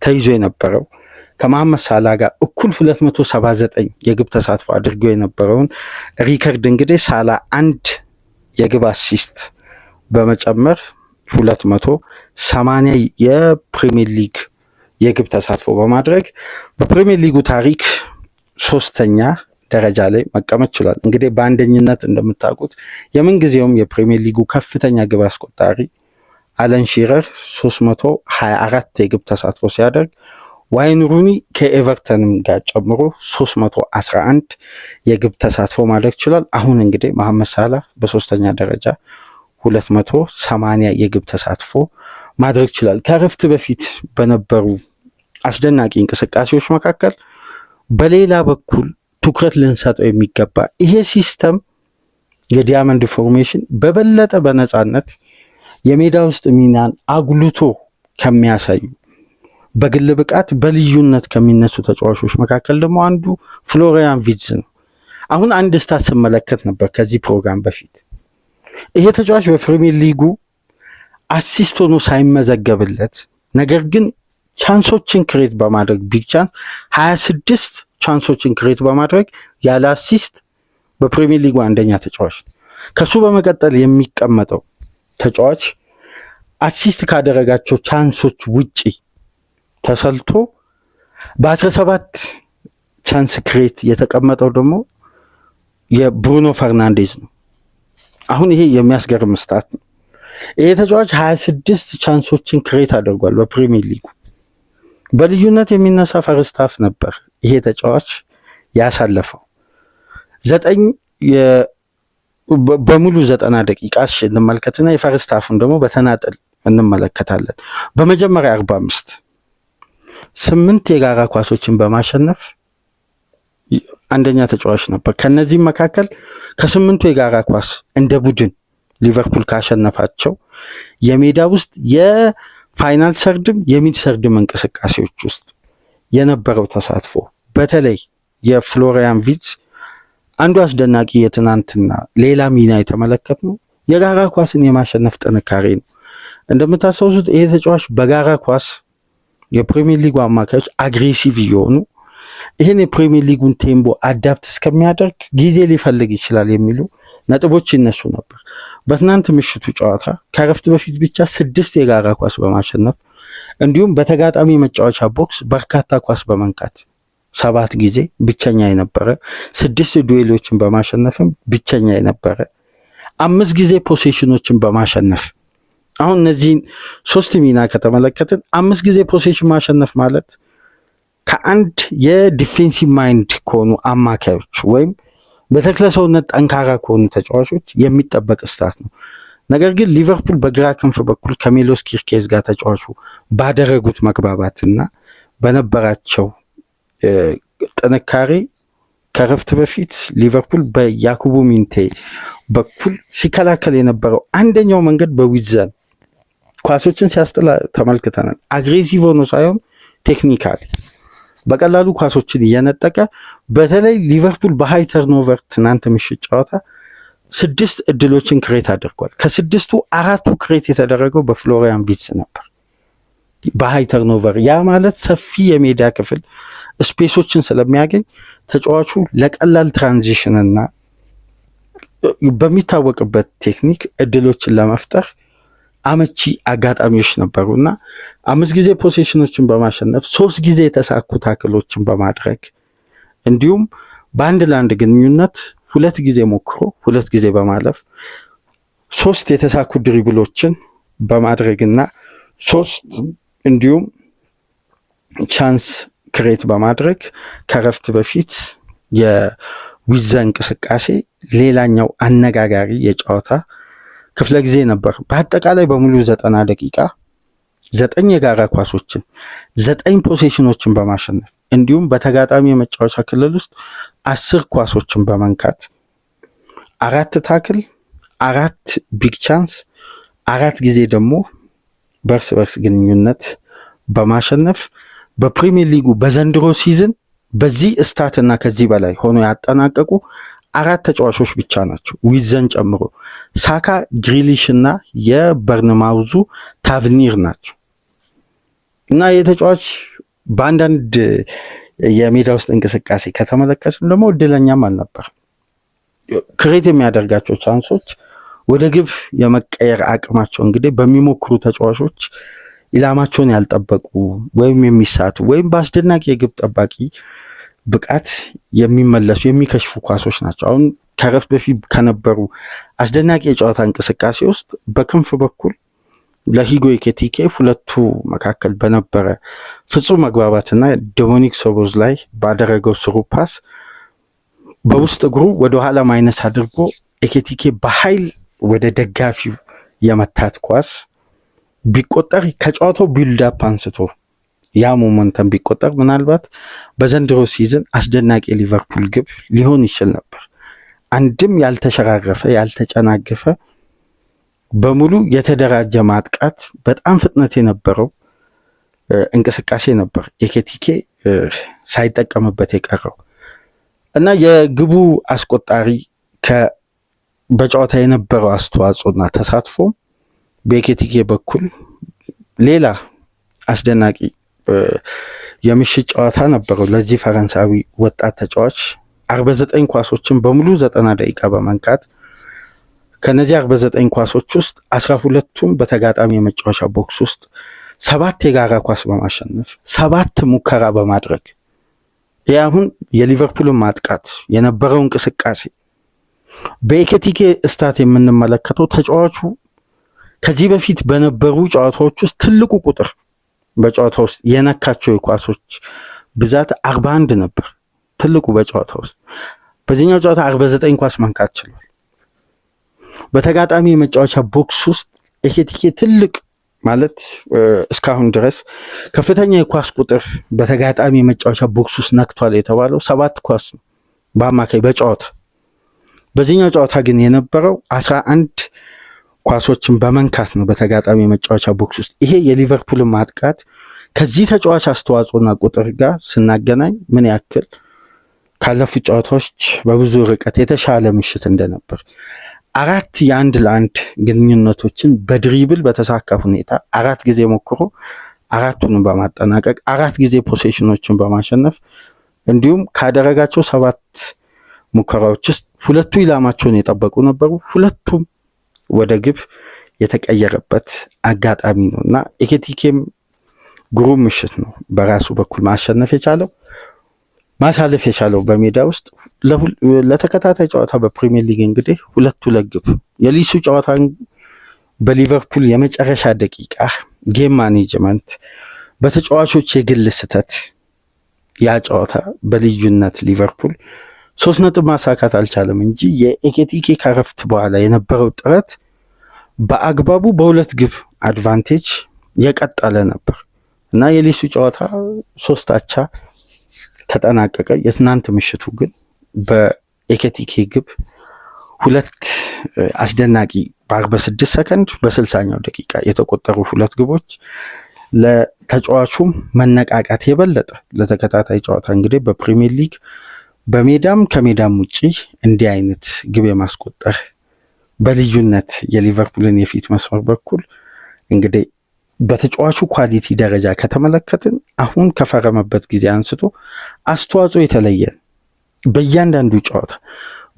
ተይዞ የነበረው ከመሐመድ ሳላ ጋር እኩል 279 የግብ ተሳትፎ አድርጎ የነበረውን ሪከርድ እንግዲህ ሳላ አንድ የግብ አሲስት በመጨመር 280 የፕሪሚየር ሊግ የግብ ተሳትፎ በማድረግ በፕሪሚየር ሊጉ ታሪክ 3ኛ ደረጃ ላይ መቀመጥ ችሏል። እንግዲህ በአንደኝነት እንደምታውቁት የምንጊዜውም የፕሪሚየር ሊጉ ከፍተኛ ግብ አስቆጣሪ አለን ሺረር 324 የግብ ተሳትፎ ሲያደርግ ዋይን ሩኒ ከኤቨርተንም ጋር ጨምሮ 311 የግብ ተሳትፎ ማድረግ ችሏል። አሁን እንግዲህ መሐመድ ሳላ በ3ኛ ደረጃ 280 የግብ ተሳትፎ ማድረግ ችሏል። ከረፍት በፊት በነበሩ አስደናቂ እንቅስቃሴዎች መካከል በሌላ በኩል ትኩረት ልንሰጠው የሚገባ ይሄ ሲስተም የዲያመንድ ፎርሜሽን በበለጠ በነፃነት የሜዳ ውስጥ ሚናን አጉልቶ ከሚያሳዩ በግል ብቃት በልዩነት ከሚነሱ ተጫዋቾች መካከል ደግሞ አንዱ ፍሎሪያን ቪርትዝ ነው። አሁን አንድ ስታት ስመለከት ነበር ከዚህ ፕሮግራም በፊት ይሄ ተጫዋች በፕሪሚየር ሊጉ አሲስት ሆኖ ሳይመዘገብለት ነገር ግን ቻንሶችን ክሬት በማድረግ ቢግ ቻንስ 26 ቻንሶችን ክሬት በማድረግ ያለ አሲስት በፕሪሚየር ሊጉ አንደኛ ተጫዋች ነው። ከሱ በመቀጠል የሚቀመጠው ተጫዋች አሲስት ካደረጋቸው ቻንሶች ውጪ ተሰልቶ በ17 ቻንስ ክሬት የተቀመጠው ደግሞ የብሩኖ ፈርናንዴዝ ነው። አሁን ይሄ የሚያስገርም ስታት ነው። ይሄ ተጫዋች 26 ቻንሶችን ክሬት አድርጓል በፕሪሚየር ሊጉ። በልዩነት የሚነሳ ፈርስት ሃፍ ነበር ይሄ ተጫዋች ያሳለፈው 9 በሙሉ 90 ደቂቃ እንመልከትና የፈርስት ሃፉን ደግሞ በተናጠል እንመለከታለን። በመጀመሪያ 45 8 የጋራ ኳሶችን በማሸነፍ አንደኛ ተጫዋች ነበር። ከነዚህም መካከል ከ8ቱ የጋራ ኳስ እንደ ቡድን ሊቨርፑል ካሸነፋቸው የሜዳ ውስጥ የፋይናል ሰርድም የሚድ ሰርድም እንቅስቃሴዎች ውስጥ የነበረው ተሳትፎ በተለይ የፍሎሪያን ቪርትዝ አንዱ አስደናቂ የትናንትና ሌላ ሚና የተመለከትነው የጋራ ኳስን የማሸነፍ ጥንካሬ ነው። እንደምታስታውሱት ይሄ ተጫዋች በጋራ ኳስ የፕሪሚየር ሊጉ አማካዮች አግሬሲቭ እየሆኑ ይህን የፕሪሚየር ሊጉን ቴምቦ አዳፕት እስከሚያደርግ ጊዜ ሊፈልግ ይችላል የሚሉ ነጥቦች ይነሱ ነበር። በትናንት ምሽቱ ጨዋታ ከረፍት በፊት ብቻ 6 የጋራ ኳስ በማሸነፍ እንዲሁም በተጋጣሚ መጫወቻ ቦክስ በርካታ ኳስ በመንካት 7 ጊዜ ብቸኛ የነበረ 6 ዱኤሎችን በማሸነፍም ብቸኛ የነበረ 5 ጊዜ ፖሴሽኖችን በማሸነፍ አሁን እነዚህን 3 ሚና ከተመለከትን 5 ጊዜ ፖሴሽን ማሸነፍ ማለት ከአንድ የዲፌንሲቭ ማይንድ ከሆኑ አማካዮች ወይም በተክለ ሰውነት ጠንካራ ከሆኑ ተጫዋቾች የሚጠበቅ ስታት ነው። ነገር ግን ሊቨርፑል በግራ ክንፍ በኩል ከሜሎስ ኪርኬዝ ጋር ተጫዋቹ ባደረጉት መግባባትና በነበራቸው ጥንካሬ ከረፍት በፊት ሊቨርፑል በያኩቡ ሚንቴ በኩል ሲከላከል የነበረው አንደኛው መንገድ በዊዘን ኳሶችን ሲያስጥላ ተመልክተናል። አግሬሲቭ ሆኖ ሳይሆን ቴክኒካል በቀላሉ ኳሶችን እየነጠቀ በተለይ ሊቨርፑል በሃይ ተርኖቨር ትናንት ምሽት ጨዋታ 6 እድሎችን ክሬት አድርጓል። ከ6ቱ 4ቱ ክሬት የተደረገው በፍሎሪያን ቪርትዝ ነበር በሃይ ተርኖቨር። ያ ማለት ሰፊ የሜዳ ክፍል ስፔሶችን ስለሚያገኝ ተጫዋቹ ለቀላል ትራንዚሽንና በሚታወቅበት ቴክኒክ እድሎችን ለመፍጠር አመቺ አጋጣሚዎች ነበሩና 5 ጊዜ ፖሴሽኖችን በማሸነፍ 3 ጊዜ የተሳኩ ታክሎችን በማድረግ እንዲሁም በአንድ ለአንድ ግንኙነት 2 ጊዜ ሞክሮ 2 ጊዜ በማለፍ 3 የተሳኩ ድሪብሎችን በማድረግና 3 እንዲሁም ቻንስ ክሬት በማድረግ ከረፍት በፊት የዊዘ እንቅስቃሴ ሌላኛው አነጋጋሪ የጨዋታ ክፍለ ጊዜ ነበር። በአጠቃላይ በሙሉ 90 ደቂቃ 9 የጋራ ኳሶችን 9 ፖሴሽኖችን በማሸነፍ እንዲሁም በተጋጣሚ የመጫወቻ ክልል ውስጥ 10 ኳሶችን በመንካት 4 ታክል 4 ቢግ ቻንስ 4 ጊዜ ደግሞ በርስ በርስ ግንኙነት በማሸነፍ በፕሪሚየር ሊጉ በዘንድሮ ሲዝን በዚህ ስታትና ከዚህ በላይ ሆኖ ያጠናቀቁ 4 ተጫዋቾች ብቻ ናቸው ዊዘን ጨምሮ። ሳካ፣ ግሪሊሽ እና የበርንማውዙ ታቭኒር ናቸው። እና የተጫዋች በአንዳንድ የሜዳ ውስጥ እንቅስቃሴ ከተመለከትን ደግሞ እድለኛም አልነበር። ክሬት የሚያደርጋቸው ቻንሶች ወደ ግብ የመቀየር አቅማቸው እንግዲህ በሚሞክሩ ተጫዋቾች ኢላማቸውን ያልጠበቁ ወይም የሚሳቱ ወይም በአስደናቂ የግብ ጠባቂ ብቃት የሚመለሱ የሚከሽፉ ኳሶች ናቸው። አሁን ከረፍት በፊት ከነበሩ አስደናቂ የጨዋታ እንቅስቃሴ ውስጥ በክንፍ በኩል ለሂጎ ኤኪቲኬ ሁለቱ መካከል በነበረ ፍጹም መግባባትና ዶሚኒክ ሶቦዝ ላይ ባደረገው ስሩ ፓስ በውስጥ እግሩ ወደ ኋላ ማይነስ አድርጎ ኤኪቲኬ በኃይል ወደ ደጋፊው የመታት ኳስ ቢቆጠር ከጨዋታው ቢልዳፕ አንስቶ ያ ሞመንተም ቢቆጠር ምናልባት በዘንድሮ ሲዝን አስደናቂ ሊቨርፑል ግብ ሊሆን ይችል ነበር። አንድም ያልተሸራረፈ ያልተጨናገፈ በሙሉ የተደራጀ ማጥቃት በጣም ፍጥነት የነበረው እንቅስቃሴ ነበር ኤኪቲኬ ሳይጠቀምበት የቀረው እና የግቡ አስቆጣሪ በጨዋታ የነበረው አስተዋጽኦና ተሳትፎ በኤኪቲኬ በኩል ሌላ አስደናቂ የምሽት ጨዋታ ነበረው ለዚህ ፈረንሳዊ ወጣት ተጫዋች 49 ኳሶችን በሙሉ 90 ደቂቃ በመንካት ከነዚህ 49 ኳሶች ውስጥ 12ቱም በተጋጣሚ የመጫወቻ ቦክስ ውስጥ 7 የጋራ ኳስ በማሸነፍ 7 ሙከራ በማድረግ ይህ አሁን የሊቨርፑልን ማጥቃት የነበረው እንቅስቃሴ በኤኪቲኬ ስታት የምንመለከተው ተጫዋቹ ከዚህ በፊት በነበሩ ጨዋታዎች ውስጥ ትልቁ ቁጥር በጨዋታ ውስጥ የነካቸው የኳሶች ብዛት 41 ነበር ትልቁ በጨዋታ ውስጥ። በዚህኛው ጨዋታ 49 ኳስ መንካት ችሏል። በተጋጣሚ የመጫወቻ ቦክስ ውስጥ ኤኪቲኬ ትልቅ ማለት እስካሁን ድረስ ከፍተኛ የኳስ ቁጥር በተጋጣሚ የመጫወቻ ቦክስ ውስጥ ነክቷል የተባለው 7 ኳስ ነው በአማካይ በጨዋታ። በዚህኛው ጨዋታ ግን የነበረው 11 ኳሶችን በመንካት ነው በተጋጣሚ የመጫወቻ ቦክስ ውስጥ። ይሄ የሊቨርፑልን ማጥቃት ከዚህ ተጫዋች አስተዋጽኦና ቁጥር ጋር ስናገናኝ ምን ያክል ካለፉት ጨዋታዎች በብዙ ርቀት የተሻለ ምሽት እንደነበር 4 የአንድ ለአንድ ግንኙነቶችን በድሪብል በተሳካ ሁኔታ 4 ጊዜ ሞክሮ 4ቱንም በማጠናቀቅ 4 ጊዜ ፖሴሽኖችን በማሸነፍ እንዲሁም ካደረጋቸው 7 ሙከራዎች ውስጥ 2ቱ ኢላማቸውን የጠበቁ ነበሩ። 2ቱም ወደ ግብ የተቀየረበት አጋጣሚ ነው እና ኤኬቲኬም ግሩም ምሽት ነው በራሱ በኩል ማሸነፍ የቻለው ማሳለፍ የቻለው በሜዳ ውስጥ ለተከታታይ ጨዋታ በፕሪሚየር ሊግ እንግዲህ 2-2 ግብ የሊሱ ጨዋታ በሊቨርፑል የመጨረሻ ደቂቃ ጌም ማኔጅመንት በተጫዋቾች የግል ስህተት ያ ጨዋታ በልዩነት ሊቨርፑል 3 ነጥብ ማሳካት አልቻለም እንጂ የኤኬቲኬ ከረፍት በኋላ የነበረው ጥረት በአግባቡ በ2 ግብ አድቫንቴጅ የቀጠለ ነበር እና የሊሱ ጨዋታ 3 አቻ ተጠናቀቀ። የትናንት ምሽቱ ግን በኤኬቲኬ ግብ 2 አስደናቂ በ46 ሰከንድ በ60ኛው ደቂቃ የተቆጠሩ 2 ግቦች ለተጫዋቹም መነቃቃት የበለጠ ለተከታታይ ጨዋታ እንግዲህ በፕሪሚየር ሊግ በሜዳም ከሜዳም ውጪ እንዲህ አይነት ግብ የማስቆጠር በልዩነት የሊቨርፑልን የፊት መስመር በኩል እንግዲህ በተጫዋቹ ኳሊቲ ደረጃ ከተመለከትን አሁን ከፈረመበት ጊዜ አንስቶ አስተዋጽኦ የተለየ በእያንዳንዱ ጨዋታ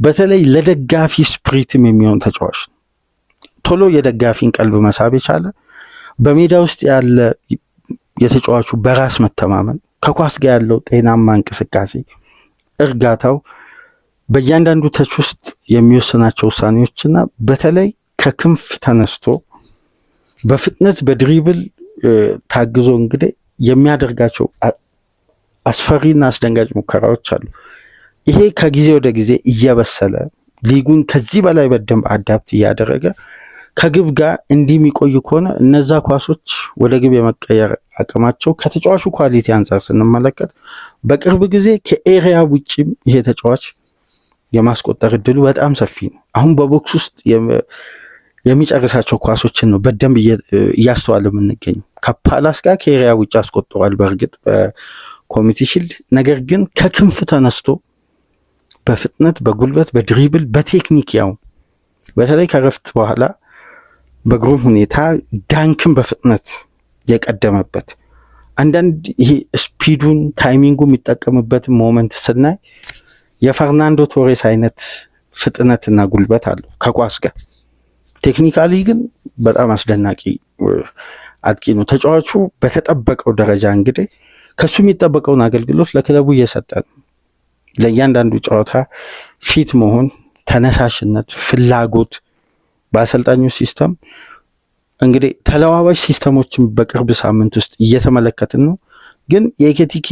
በተለይ ለደጋፊ ስፕሪትም የሚሆን ተጫዋች ነው። ቶሎ የደጋፊን ቀልብ መሳብ የቻለ በሜዳ ውስጥ ያለ የተጫዋቹ በራስ መተማመን ከኳስ ጋር ያለው ጤናማ እንቅስቃሴ እርጋታው በእያንዳንዱ ተች ውስጥ የሚወስናቸው ውሳኔዎችና በተለይ ከክንፍ ተነስቶ በፍጥነት በድሪብል ታግዞ እንግዲህ የሚያደርጋቸው አስፈሪና አስደንጋጭ ሙከራዎች አሉ። ይሄ ከጊዜ ወደ ጊዜ እየበሰለ ሊጉን ከዚህ በላይ በደንብ አዳፕት እያደረገ ከግብ ጋር እንዲህ የሚቆይ ከሆነ እነዛ ኳሶች ወደ ግብ የመቀየር አቅማቸው ከተጫዋቹ ኳሊቲ አንጻር ስንመለከት በቅርብ ጊዜ ከኤሪያ ውጭም ይሄ ተጫዋች የማስቆጠር እድሉ በጣም ሰፊ ነው። አሁን በቦክስ ውስጥ የሚጨርሳቸው ኳሶችን ነው በደንብ እያስተዋለ የምንገኘው። ከፓላስ ጋር ከኤሪያ ውጭ አስቆጥሯል በእርግጥ በኮሚቲ ሺልድ። ነገር ግን ከክንፍ ተነስቶ በፍጥነት በጉልበት በድሪብል በቴክኒክ ያው በተለይ ከረፍት በኋላ በግሩም ሁኔታ ዳንክን በፍጥነት የቀደመበት አንዳንድ ይሄ ስፒዱን ታይሚንጉ የሚጠቀምበትን ሞመንት ስናይ የፈርናንዶ ቶሬስ አይነት ፍጥነትና ጉልበት አለው ከኳስ ጋር። ቴክኒካሊ ግን በጣም አስደናቂ አጥቂ ነው። ተጫዋቹ በተጠበቀው ደረጃ እንግዲህ ከሱ የሚጠበቀውን አገልግሎት ለክለቡ እየሰጠ ነው። ለእያንዳንዱ ጨዋታ ፊት መሆን፣ ተነሳሽነት፣ ፍላጎት በአሰልጣኙ ሲስተም እንግዲህ ተለዋዋጭ ሲስተሞችን በቅርብ ሳምንት ውስጥ እየተመለከትን ነው። ግን የኤኬቲኬ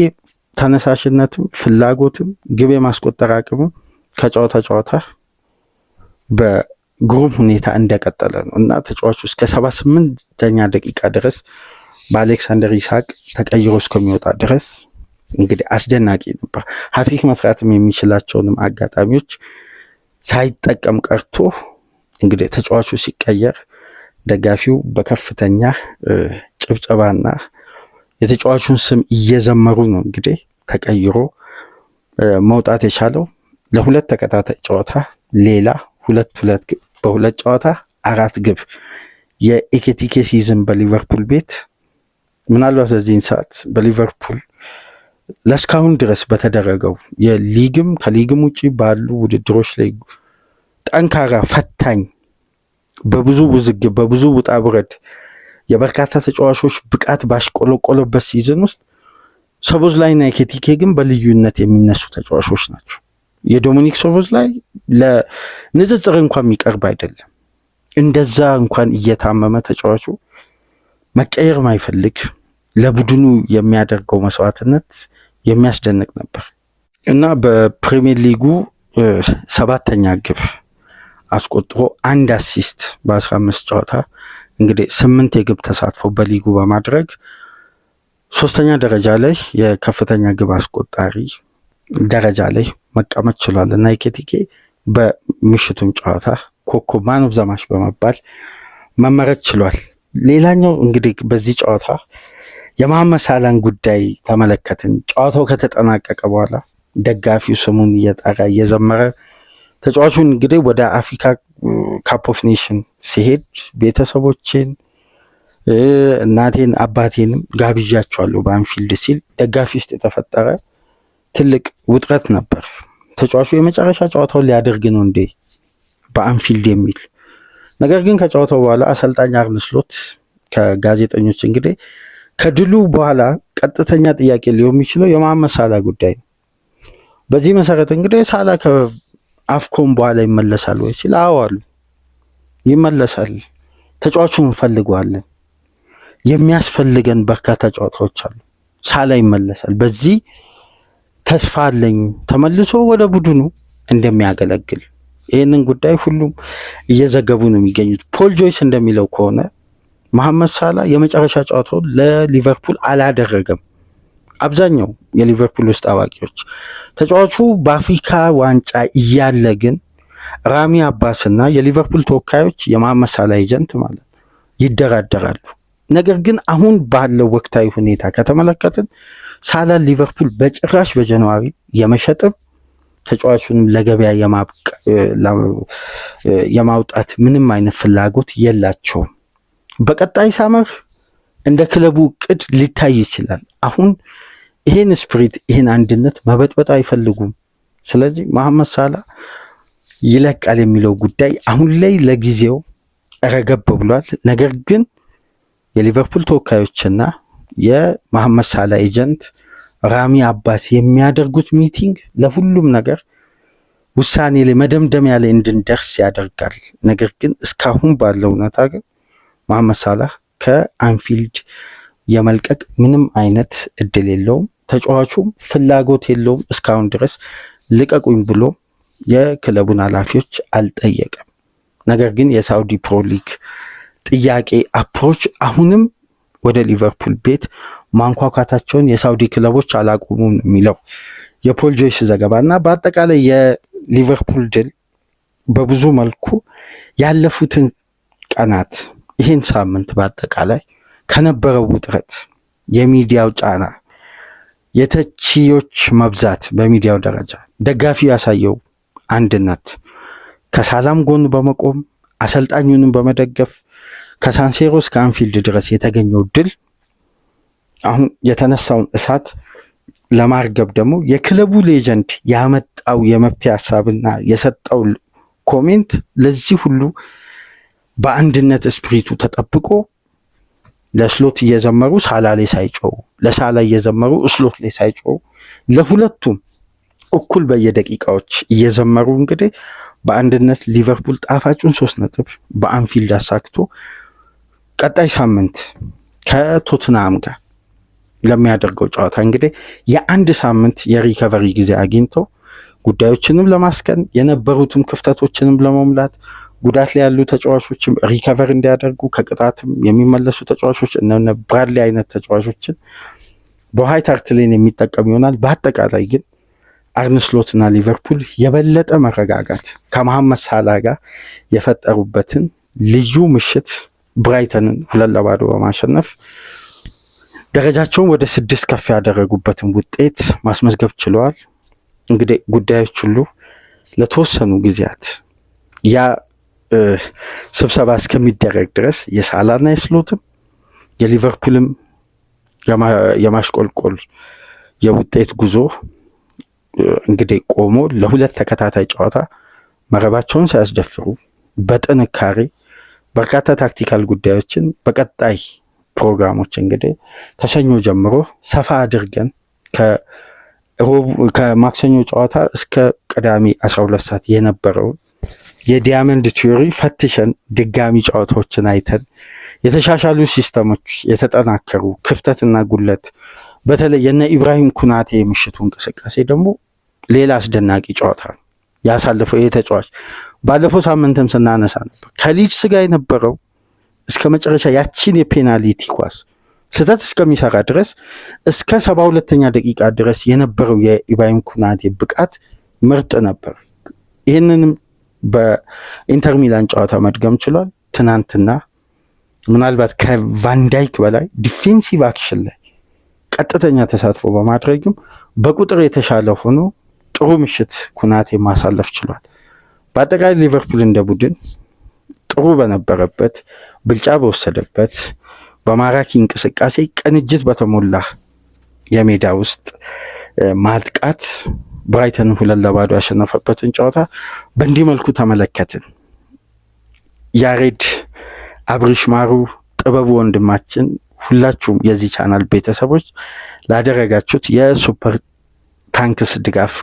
ተነሳሽነትም ፍላጎትም ግብ የማስቆጠር አቅምም ከጨዋታ ጨዋታ በግሩም ሁኔታ እንደቀጠለ ነው እና ተጫዋቹ እስከ 78ኛ ደቂቃ ድረስ በአሌክሳንደር ኢሳቅ ተቀይሮ እስከሚወጣ ድረስ እንግዲህ አስደናቂ ነበር። ሃትሪክ መስራትም የሚችላቸውንም አጋጣሚዎች ሳይጠቀም ቀርቶ እንግዲህ ተጫዋቹ ሲቀየር ደጋፊው በከፍተኛ ጭብጨባና የተጫዋቹን ስም እየዘመሩ ነው እንግዲህ ተቀይሮ መውጣት የቻለው። ለሁለት ተከታታይ ጨዋታ ሌላ 2-2 ግብ በሁለት ጨዋታ 4 ግብ የኤኬቲኬ ሲዝን በሊቨርፑል ቤት ምናልባት በዚህን ሰዓት በሊቨርፑል ለስካሁን ድረስ በተደረገው የሊግም ከሊግም ውጪ ባሉ ውድድሮች ላይ ጠንካራ ፈታኝ በብዙ ውዝግብ በብዙ ውጣ ውረድ የበርካታ ተጫዋቾች ብቃት ባሽቆለቆለበት ሲዝን ውስጥ ሶቦስላይ እና ኤኬቲኬ ግን በልዩነት የሚነሱ ተጫዋቾች ናቸው። የዶሚኒክ ሶቦስላይ ለንጽጽር እንኳን የሚቀርብ አይደለም። እንደዛ እንኳን እየታመመ ተጫዋቹ መቀየር ማይፈልግ ለቡድኑ የሚያደርገው መስዋዕትነት የሚያስደንቅ ነበር እና በፕሪሚየር ሊጉ 7ኛ ግብ አስቆጥሮ 1 አሲስት በ15 ጨዋታ እንግዲህ 8 የግብ ተሳትፎ በሊጉ በማድረግ 3ኛ ደረጃ ላይ የከፍተኛ ግብ አስቆጣሪ ደረጃ ላይ መቀመጥ ችሏል እና ኤኬቲኬ በምሽቱም ጨዋታ ኮከብ ማን ኦፍ ዘ ማች በመባል መመረጥ ችሏል። ሌላኛው እንግዲህ በዚህ ጨዋታ የመሐመድ ሳላህን ጉዳይ ተመለከትን። ጨዋታው ከተጠናቀቀ በኋላ ደጋፊው ስሙን እየጠራ እየዘመረ ተጫዋቹን እንግዲህ ወደ አፍሪካ ካፕ ኦፍ ኔሽን ሲሄድ ቤተሰቦቼን እናቴን አባቴንም ጋብዣቸዋለሁ በአንፊልድ ሲል ደጋፊ ውስጥ የተፈጠረ ትልቅ ውጥረት ነበር። ተጫዋቹ የመጨረሻ ጨዋታውን ሊያደርግ ነው እንዴ በአንፊልድ የሚል ነገር ግን ከጨዋታው በኋላ አሰልጣኝ አርነ ስሎት ከጋዜጠኞች እንግዲህ ከድሉ በኋላ ቀጥተኛ ጥያቄ ሊሆን የሚችለው የመሐመድ ሳላ ጉዳይ ነው። በዚህ መሰረት እንግዲህ ሳላ ከአፍኮን በኋላ ይመለሳል ወይ ሲል አዎ አሉ። ይመለሳል፣ ተጫዋቹን እንፈልገዋለን፣ የሚያስፈልገን በርካታ ጨዋታዎች አሉ፣ ሳላ ይመለሳል፣ በዚህ ተስፋ አለኝ ተመልሶ ወደ ቡድኑ እንደሚያገለግል። ይህንን ጉዳይ ሁሉም እየዘገቡ ነው የሚገኙት። ፖል ጆይስ እንደሚለው ከሆነ መሐመድ ሳላ የመጨረሻ ጨዋታውን ለሊቨርፑል አላደረገም። አብዛኛው የሊቨርፑል ውስጥ አዋቂዎች ተጫዋቹ በአፍሪካ ዋንጫ እያለ ግን ራሚ አባስና የሊቨርፑል ተወካዮች የመሐመድ ሳላ ኤጀንት ማለት ይደራደራሉ። ነገር ግን አሁን ባለው ወቅታዊ ሁኔታ ከተመለከትን ሳላ ሊቨርፑል በጭራሽ በጃንዋሪ የመሸጥም ተጫዋቹንም ለገበያ የማውጣት ምንም አይነት ፍላጎት የላቸውም። በቀጣይ ሳመር እንደ ክለቡ እቅድ ሊታይ ይችላል። አሁን ይሄን ስፕሪት ይሄን አንድነት መበጥበጥ አይፈልጉም። ስለዚህ መሐመድ ሳላ ይለቃል የሚለው ጉዳይ አሁን ላይ ለጊዜው ረገብ ብሏል። ነገር ግን የሊቨርፑል ተወካዮችና የመሐመድ ሳላ ኤጀንት ራሚ አባስ የሚያደርጉት ሚቲንግ ለሁሉም ነገር ውሳኔ ላይ መደምደሚያ ላይ እንድንደርስ ያደርጋል። ነገር ግን እስካሁን ባለው ሁኔታ ግን መሐመድ ሳላ ከአንፊልድ የመልቀቅ ምንም አይነት እድል የለውም። ተጫዋቹም ፍላጎት የለውም። እስካሁን ድረስ ልቀቁኝ ብሎ የክለቡን ኃላፊዎች አልጠየቀም። ነገር ግን የሳውዲ ፕሮ ሊግ ጥያቄ አፕሮች አሁንም ወደ ሊቨርፑል ቤት ማንኳኳታቸውን የሳውዲ ክለቦች አላቆሙም የሚለው የፖል ጆይስ ዘገባ እና በአጠቃላይ የሊቨርፑል ድል በብዙ መልኩ ያለፉትን ቀናት ይህን ሳምንት በአጠቃላይ ከነበረው ውጥረት፣ የሚዲያው ጫና፣ የተቺዎች መብዛት፣ በሚዲያው ደረጃ ደጋፊው ያሳየው አንድነት፣ ከሳላም ጎን በመቆም አሰልጣኙንም በመደገፍ ከሳንሴሮ እስከ አንፊልድ ድረስ የተገኘው ድል አሁን የተነሳውን እሳት ለማርገብ ደግሞ የክለቡ ሌጀንድ ያመጣው የመፍትሄ ሀሳብና የሰጠው ኮሜንት ለዚህ ሁሉ በአንድነት ስፕሪቱ ተጠብቆ ለስሎት እየዘመሩ ሳላ ላይ ሳይጮው፣ ለሳላ እየዘመሩ ስሎት ላይ ሳይጮው፣ ለሁለቱም እኩል በየደቂቃዎች እየዘመሩ እንግዲህ በአንድነት ሊቨርፑል ጣፋጩን 3 ነጥብ በአንፊልድ አሳክቶ ቀጣይ ሳምንት ከቶትናም ጋር ለሚያደርገው ጨዋታ እንግዲህ የአንድ ሳምንት የሪከቨሪ ጊዜ አግኝቶ ጉዳዮችንም ለማስከን የነበሩትም ክፍተቶችንም ለመሙላት ጉዳት ላይ ያሉ ተጫዋቾችም ሪከቨር እንዲያደርጉ ከቅጣትም የሚመለሱ ተጫዋቾች እነ ብራድሊ አይነት ተጫዋቾችን በዋይት ሃርት ሌን የሚጠቀም ይሆናል። በአጠቃላይ ግን አርነ ስሎትና ሊቨርፑል የበለጠ መረጋጋት ከመሐመድ ሳላ ጋር የፈጠሩበትን ልዩ ምሽት ብራይተንን 2-0 በማሸነፍ ደረጃቸውን ወደ 6 ከፍ ያደረጉበትን ውጤት ማስመዝገብ ችለዋል። እንግዲህ ጉዳዮች ሁሉ ለተወሰኑ ጊዜያት ያ ስብሰባ እስከሚደረግ ድረስ የሳላና የስሎትም የሊቨርፑልም የማሽቆልቆል የውጤት ጉዞ እንግዲህ ቆሞ ለሁለት ተከታታይ ጨዋታ መረባቸውን ሳያስደፍሩ በጥንካሬ በርካታ ታክቲካል ጉዳዮችን በቀጣይ ፕሮግራሞች እንግዲህ ከሰኞ ጀምሮ ሰፋ አድርገን ከማክሰኞ ጨዋታ እስከ ቅዳሜ 12 ሰዓት የነበረውን የዲያመንድ ቲዮሪ ፈትሸን ድጋሚ ጨዋታዎችን አይተን የተሻሻሉ ሲስተሞች፣ የተጠናከሩ ክፍተትና ጉለት፣ በተለይ የነ ኢብራሂም ኩናቴ የምሽቱ እንቅስቃሴ ደግሞ ሌላ አስደናቂ ጨዋታ ነው ያሳለፈው። ይሄ ተጫዋች ባለፈው ሳምንትም ስናነሳ ነበር ከሊድስ ጋር የነበረው እስከ መጨረሻ ያቺን የፔናልቲ ኳስ ስህተት እስከሚሰራ ድረስ እስከ 72ኛ ደቂቃ ድረስ የነበረው የኢብራሂም ኩናቴ ብቃት ምርጥ ነበር። ይህንንም በኢንተር ሚላን ጨዋታ መድገም ችሏል። ትናንትና ምናልባት ከቫንዳይክ በላይ ዲፌንሲቭ አክሽን ላይ ቀጥተኛ ተሳትፎ በማድረግም በቁጥር የተሻለ ሆኖ ጥሩ ምሽት ኩናቴ ማሳለፍ ችሏል። በአጠቃላይ ሊቨርፑል እንደ ቡድን ጥሩ በነበረበት፣ ብልጫ በወሰደበት፣ በማራኪ እንቅስቃሴ ቅንጅት በተሞላ የሜዳ ውስጥ ማጥቃት ብራይተንን 2-0 ያሸነፈበትን ጨዋታ በእንዲህ መልኩ ተመለከትን። ያሬድ፣ አብሪሽ ማሩ፣ ጥበቡ ወንድማችን፣ ሁላችሁም የዚህ ቻናል ቤተሰቦች ላደረጋችሁት የሱፐር ታንክስ ድጋፍ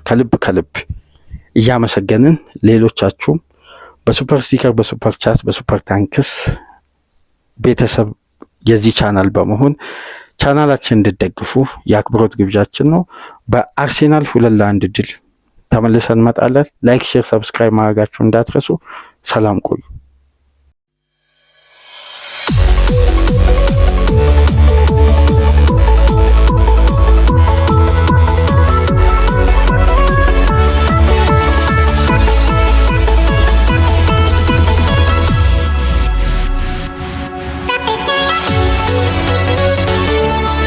ከልብ እያመሰገንን ሌሎቻችሁም በሱፐር ስቲከር፣ በሱፐር ቻት፣ በሱፐር ታንክስ ቤተሰብ የዚህ ቻናል በመሆን ቻናላችን እንድትደግፉ የአክብሮት ግብዣችን ነው። በአርሴናል 2-1 ድል ተመልሰን እንመጣለን። ላይክ፣ ሼር፣ ሰብስክራይብ ማድረጋችሁ እንዳትረሱ። ሰላም ቆዩ።